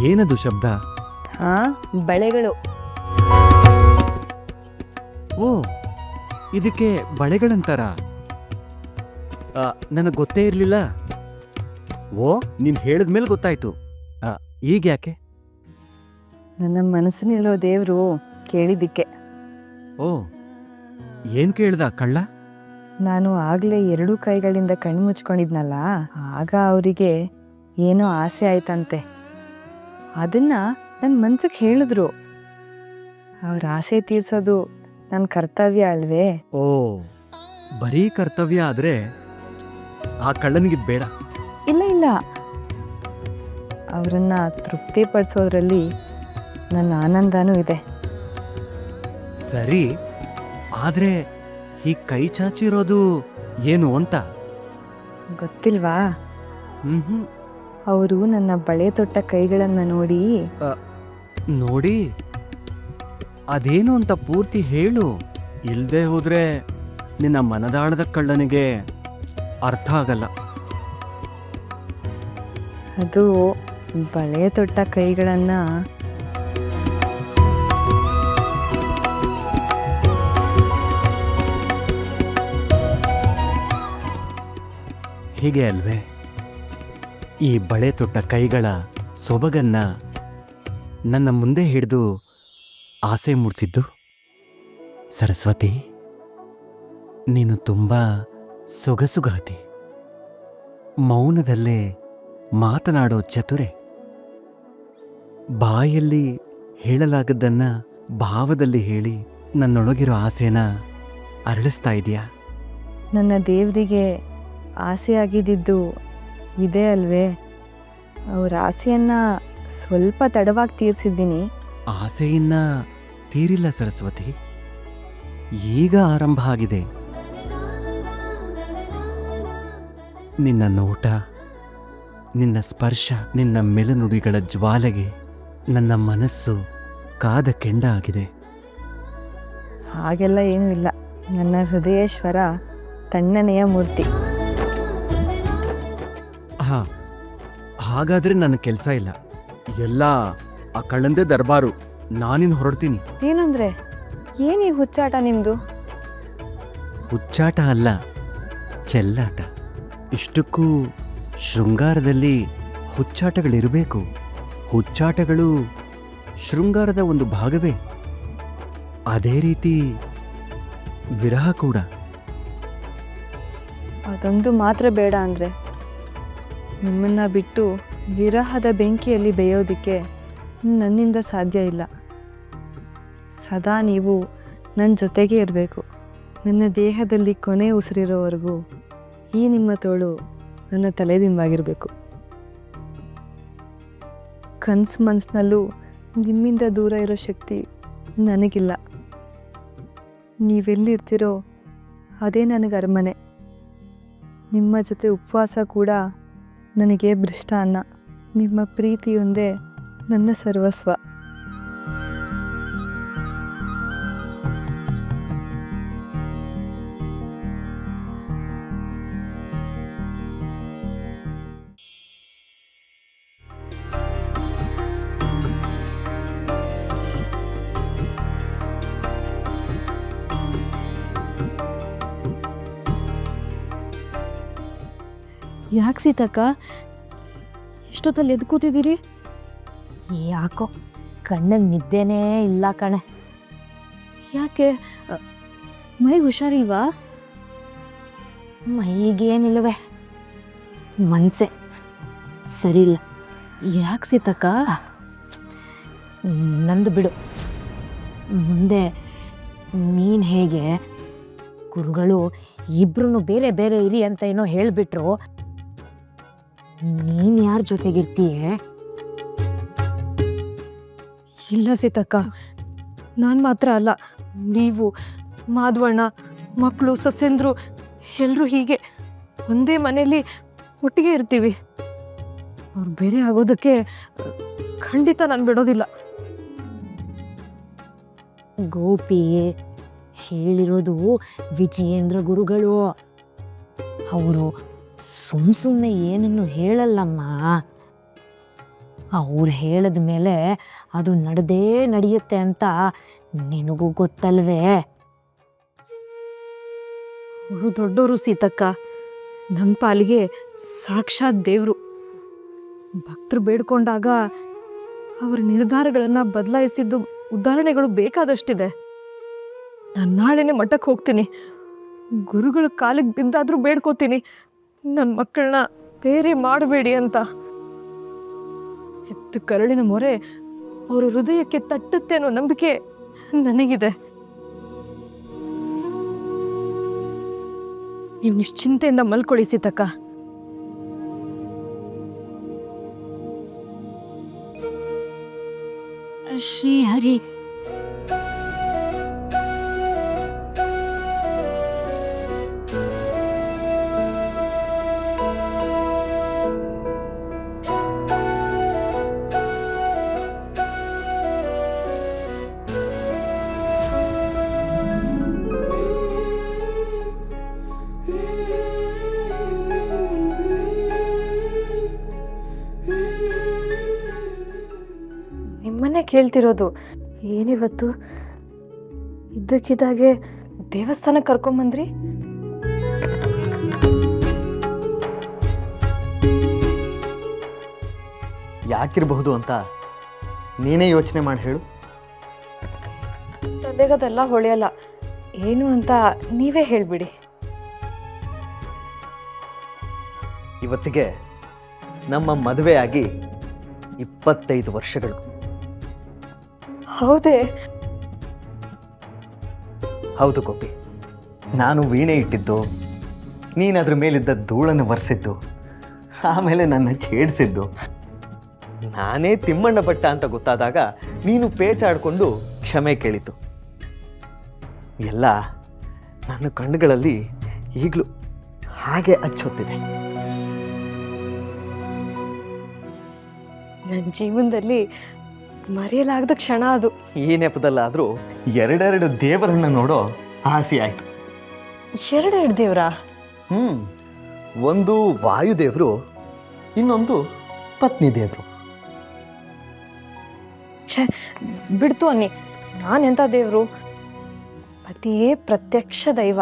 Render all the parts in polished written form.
ಏನದು ಶಬ್ದ? ಹಾ, ಬಳೆಗಳು. ಓ, ಇದಕ್ಕೆ ಬಳೆಗಳಂತಾರ? ನನಗೆ ಗೊತ್ತೇ ಇರಲಿಲ್ಲ. ಓ, ನೀನು ಹೇಳಿದ್ಮೇಲೆ ಗೊತ್ತಾಯ್ತು. ಈಗ ಯಾಕೆ? ನನ್ನ ಮನಸ್ಸಿನಲ್ಲಿರೋ ದೇವರು ಕೇಳಿದ್ದಕ್ಕೆ. ಓ, ಏನ್ ಕೇಳ್ದ ಕಳ್ಳ? ನಾನು ಆಗ್ಲೇ 2 ಕೈಗಳಿಂದ ಕಣ್ಣು ಮುಚ್ಕೊಂಡಿದ್ನಲ್ಲ, ಆಗ ಅವರಿಗೆ ಏನೋ ಆಸೆ ಆಯ್ತಂತೆ. ಅದನ್ನ ನನ್ನ ಮನ್ಸಿಗೆ ಹೇಳಿದ್ರು. ಅವ್ರ ಆಸೆ ತೀರ್ಸೋದು ನನ್ನ ಕರ್ತವ್ಯ ಅಲ್ವೇ? ಓ, ಬರೀ ಕರ್ತವ್ಯ ಆದ್ರೆ ಆ ಕಳ್ಳನಿಗಿದ್ ಬೇಡ. ಇಲ್ಲ ಇಲ್ಲ, ಅವರನ್ನ ತೃಪ್ತಿಪಡಿಸೋದ್ರಲ್ಲಿ ನನ್ನ ಆನಂದನೂ ಇದೆ. ಸರಿ, ಆದ್ರೆ ಈ ಕೈ ಚಾಚಿರೋದು ಏನು ಅಂತ ಗೊತ್ತಿಲ್ವಾ? ಹ್ಮ್ ಅವರು ನನ್ನ ಬಳೆ ತೊಟ್ಟ ಕೈಗಳನ್ನ ನೋಡಿ ನೋಡಿ, ಅದೇನು ಅಂತ ಪೂರ್ತಿ ಹೇಳು. ಇಲ್ದೇ ಹೋದ್ರೆ ನಿನ್ನ ಮನದಾಳದ ಕಳ್ಳನಿಗೆ ಅರ್ಥ ಆಗಲ್ಲ. ಅದು ಬಳೆ ತೊಟ್ಟ ಕೈಗಳನ್ನ ಹೀಗೆ ಅಲ್ವೇ ಈ ಬಳೆ ತೊಟ್ಟ ಕೈಗಳ ಸೊಬಗನ್ನ ನನ್ನ ಮುಂದೆ ಹಿಡಿದು ಆಸೆ ಮೂಡಿಸಿದ್ದು? ಸರಸ್ವತಿ, ನೀನು ತುಂಬಾ ಸೊಗಸುಗಾತಿ, ಮೌನದಲ್ಲೇ ಮಾತನಾಡೋ ಚತುರೆ, ಬಾಯಲ್ಲಿ ಹೇಳಲಾಗದ್ದನ್ನ ಭಾವದಲ್ಲಿ ಹೇಳಿ ನನ್ನೊಳಗಿರೋ ಆಸೆನ ಅರಳಿಸ್ತಾ ಇದೆಯಾ? ನನ್ನ ದೇವರಿಗೆ ಆಸೆ ಆಗಿದ್ದು ಇದೇ ಅಲ್ವೇ? ಅವ್ರ ಆಸೆಯನ್ನ ಸ್ವಲ್ಪ ತಡವಾಗಿ ತೀರಿಸಿದ್ದೀನಿ. ಆಸೆಯನ್ನ ತೀರಿಲ್ಲ ಸರಸ್ವತಿ, ಈಗ ಆರಂಭ ಆಗಿದೆ. ನಿನ್ನ ನೋಟ, ನಿನ್ನ ಸ್ಪರ್ಶ, ನಿನ್ನ ಮೆಲುನುಡಿಗಳ ಜ್ವಾಲೆಗೆ ನನ್ನ ಮನಸ್ಸು ಕಾದ ಕೆಂಡ ಆಗಿದೆ. ಹಾಗೆಲ್ಲ ಏನೂ ಇಲ್ಲ. ನನ್ನ ಹೃದಯೇಶ್ವರ ತಣ್ಣನೆಯ ಮೂರ್ತಿ. ಹಾ, ಹಾಗಾದ್ರೆ ನನ್ನ ಕೆಲಸ ಇಲ್ಲ, ಎಲ್ಲ ಆ ಕಳ್ಳಂದೇ ದರ್ಬಾರು. ನಾನಿನ್ ಹೊರಡ್ತೀನಿ. ಏನಂದ್ರೆ ಏನೀ ಹುಚ್ಚಾಟ ನಿಮ್ದು? ಹುಚ್ಚಾಟ ಅಲ್ಲ, ಚೆಲ್ಲಾಟ. ಇಷ್ಟಕ್ಕೂ ಶೃಂಗಾರದಲ್ಲಿ ಹುಚ್ಚಾಟಗಳಿರಬೇಕು. ಹುಚ್ಚಾಟಗಳು ಶೃಂಗಾರದ ಒಂದು ಭಾಗವೇ. ಅದೇ ರೀತಿ ವಿರಹ ಕೂಡ. ಅದೊಂದು ಮಾತ್ರ ಬೇಡ ಅಂದರೆ, ನಿಮ್ಮನ್ನ ಬಿಟ್ಟು ವಿರಹದ ಬೆಂಕಿಯಲ್ಲಿ ಬೇಯೋದಕ್ಕೆ ನನ್ನಿಂದ ಸಾಧ್ಯ ಇಲ್ಲ. ಸದಾ ನೀವು ನನ್ನ ಜೊತೆಗೇ ಇರಬೇಕು. ನನ್ನ ದೇಹದಲ್ಲಿ ಕೊನೆ ಉಸಿರಿರೋವರೆಗೂ ಈ ನಿಮ್ಮ ತೋಳು ನನ್ನ ತಲೆದಿಂಬಾಗಿರಬೇಕು. ಕನ್ಸು ಮನಸ್ಸಿನಲ್ಲೂ ನಿಮ್ಮಿಂದ ದೂರ ಇರೋ ಶಕ್ತಿ ನನಗಿಲ್ಲ. ನೀವೆಲ್ಲಿರ್ತೀರೋ ಅದೇ ನನಗೆ ಅರಮನೆ. ನಿಮ್ಮ ಜೊತೆ ಉಪವಾಸ ಕೂಡ ನನಗೆ ಮೃಷ್ಟಾನ್ನ. ನಿಮ್ಮ ಪ್ರೀತಿಯೊಂದೇ ನನ್ನ ಸರ್ವಸ್ವ. ಯಾಕೆ ಸೀತಕ್ಕ ಇಷ್ಟೊತ್ತಲ್ಲಿ ಎದ್ದು ಕೂತಿದ್ದೀರಿ? ಯಾಕೋ ಕಣ್ಣಿಗೆ ನಿದ್ದೆನೇ ಇಲ್ಲ ಕಣೆ. ಯಾಕೆ ಮೈಗೆ ಹುಷಾರಿಲ್ವಾ? ಮೈಗೇನಿಲ್ಲವೆ, ಮನಸ್ಸೇ ಸರಿಯಿಲ್ಲ. ಯಾಕೆ ಸೀತಕ್ಕ? ನಂದು ಬಿಡು. ಮುಂದೆ ನೀನು ಹೇಗೆ ಗುರುಗಳು ಇಬ್ರು ಬೇರೆ ಬೇರೆ ಇರಿ ಅಂತ ಏನೋ ಹೇಳಿಬಿಟ್ರು, ನೀನು ಯಾರ ಜೊತೆಗಿರ್ತೀಯ? ಇಲ್ಲ ಸೀತಕ್ಕ, ನಾನು ಮಾತ್ರ ಅಲ್ಲ, ನೀವು, ಮಾಧವಣ್ಣ, ಮಕ್ಕಳು, ಸೊಸೆಂದ್ರು ಎಲ್ಲರೂ ಹೀಗೆ ಒಂದೇ ಮನೆಯಲ್ಲಿ ಒಟ್ಟಿಗೆ ಇರ್ತೀವಿ. ಅವ್ರು ಬೇರೆ ಆಗೋದಕ್ಕೆ ಖಂಡಿತ ನಾನು ಬಿಡೋದಿಲ್ಲ. ಗೋಪಿ ಹೇಳಿರೋದು ವಿಜಯೇಂದ್ರ ಗುರುಗಳು. ಅವರು ಸುಮ್ಮನೆ ಏನನ್ನು ಹೇಳಲ್ಲಮ್ಮ. ಅವ್ರು ಹೇಳಿದ ಮೇಲೆ ಅದು ನಡೆದೇ ನಡೆಯುತ್ತೆ ಅಂತ ನಿನಗೂ ಗೊತ್ತಲ್ವೇ? ಅವರು ದೊಡ್ಡವರು ಸೀತಕ್ಕ, ನಮ್ಮ ಪಾಲಿಗೆ ಸಾಕ್ಷಾತ್ ದೇವರು. ಭಕ್ತರು ಬೇಡ್ಕೊಂಡಾಗ ಅವರ ನಿರ್ಧಾರಗಳನ್ನು ಬದಲಾಯಿಸಿದ್ದು ಉದಾಹರಣೆಗಳು ಬೇಕಾದಷ್ಟಿದೆ. ನಾನು ನಾಳೆನೇ ಮಠಕ್ಕೆ ಹೋಗ್ತೀನಿ. ಗುರುಗಳ ಕಾಲಿಗೆ ಬಿದ್ದಾದರೂ ಬೇಡ್ಕೋತೀನಿ, ನನ್ನ ಮಕ್ಕಳನ್ನ ಬೇರೆ ಮಾಡಬೇಡಿ ಅಂತ. ಹೆತ್ತು ಕರಳಿನ ಮೊರೆ ಅವರ ಹೃದಯಕ್ಕೆ ತಟ್ಟುತ್ತೆ ಅನ್ನೋ ನಂಬಿಕೆ ನನಗಿದೆ. ನೀವು ನಿಶ್ಚಿಂತೆಯಿಂದ ಮಲ್ಕೊಳ್ಳಿ ಸೀತಕ್ಕ. ಶ್ರೀಹರಿ, ನಿಮ್ಮನ್ನೇ ಕೇಳ್ತಿರೋದು. ಏನಿವತ್ತು ಇದ್ದಕ್ಕಿದ್ದಾಗೆ ದೇವಸ್ಥಾನಕ್ಕೆ ಕರ್ಕೊಂಬಂದ್ರಿ? ಯಾಕಿರಬಹುದು ಅಂತ ನೀನೇ ಯೋಚನೆ ಮಾಡಿ ಹೇಳು. ತಲೆಗದೆಲ್ಲ ಹೊಳೆಯಲ್ಲ. ಏನು ಅಂತ ನೀವೇ ಹೇಳ್ಬಿಡಿ. ಇವತ್ತಿಗೆ ನಮ್ಮ ಮದುವೆಯಾಗಿ 25 ವರ್ಷಗಳು. ಹೌದೇ? ಹೌದು ಗೋಪಿ, ನಾನು ವೀಣೆ ಇಟ್ಟಿದ್ದು, ನೀನದ್ರ ಮೇಲಿದ್ದ ಧೂಳನ್ನು ಒರೆಸಿದ್ದು, ಆಮೇಲೆ ನನ್ನ ಛೇಡಿಸಿದ್ದು, ನಾನೇ ತಿಮ್ಮಣ್ಣ ಭಟ್ಟ ಅಂತ ಗೊತ್ತಾದಾಗ ನೀನು ಪೇಚಾಡಿಕೊಂಡು ಕ್ಷಮೆ ಕೇಳಿತು. ಎಲ್ಲ ನನ್ನ ಕಣ್ಣುಗಳಲ್ಲಿ ಈಗಲೂ ಹಾಗೆ ಅಚ್ಚೊತ್ತಿದೆ. ನನ್ನ ಜೀವನದಲ್ಲಿ ಮರೆಯಲಾಗದ ಕ್ಷಣ ಅದು. ಈ ನೆಪದಲ್ಲಾದರೂ ಎರಡೆರಡು ದೇವರನ್ನ ನೋಡೋ ಆಸೆ ಆಯಿತು. ಎರಡೆರಡು ದೇವ್ರಾ? ಒಂದು ವಾಯುದೇವರು, ಇನ್ನೊಂದು ಪತ್ನಿ ದೇವರು. ಛೇ, ಬಿಡ್ತು ಅನ್ನಿ. ನಾನೆಂಥ ದೇವರು? ಪತಿಯೇ ಪ್ರತ್ಯಕ್ಷ ದೈವ,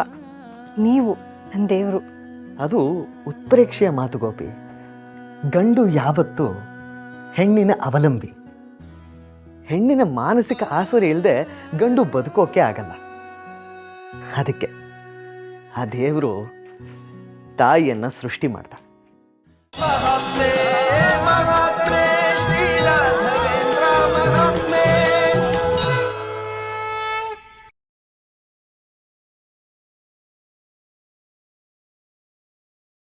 ನೀವು ನನ್ನ ದೇವರು. ಅದು ಉತ್ಪ್ರೇಕ್ಷೆಯ ಮಾತು ಗೋಪಿ. ಗಂಡು ಯಾವತ್ತೂ ಹೆಣ್ಣಿನ ಅವಲಂಬಿ. ಹೆಣ್ಣಿನ ಮಾನಸಿಕ ಆಸರೆ ಇಲ್ಲದೆ ಗಂಡು ಬದುಕೋಕೆ ಆಗಲ್ಲ. ಅದಕ್ಕೆ ಆ ದೇವರು ತಾಯಿಯನ್ನು ಸೃಷ್ಟಿ ಮಾಡ್ದ.